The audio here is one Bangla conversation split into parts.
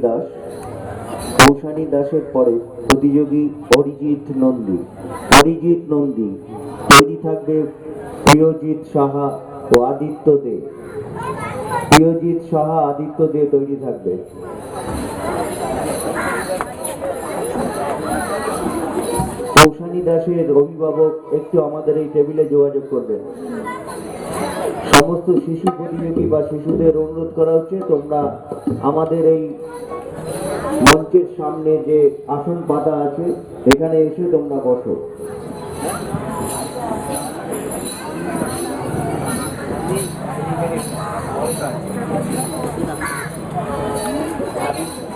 দাস। কৌশানী দাসের পরে প্রতিযোগী অরিজিৎ নন্দী। অরিজিৎ নন্দী তৈরি থাকবে প্রিয়জিৎ সাহা ও আদিত্য দে। প্রিয়জিৎ সাহা আদিত্য দে তৈরি থাকবে। কৌশানী দাসের অভিভাবক একটু আমাদের এই টেবিলে যোগাযোগ করবেন। সমস্ত শিশু প্রতিযোগী বা শিশুদের অনুরোধ করা হচ্ছে তোমরা আমাদের এই মঞ্চের সামনে যে আসন পাতা আছে এখানে এসে তোমরা বসো।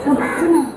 Gracias.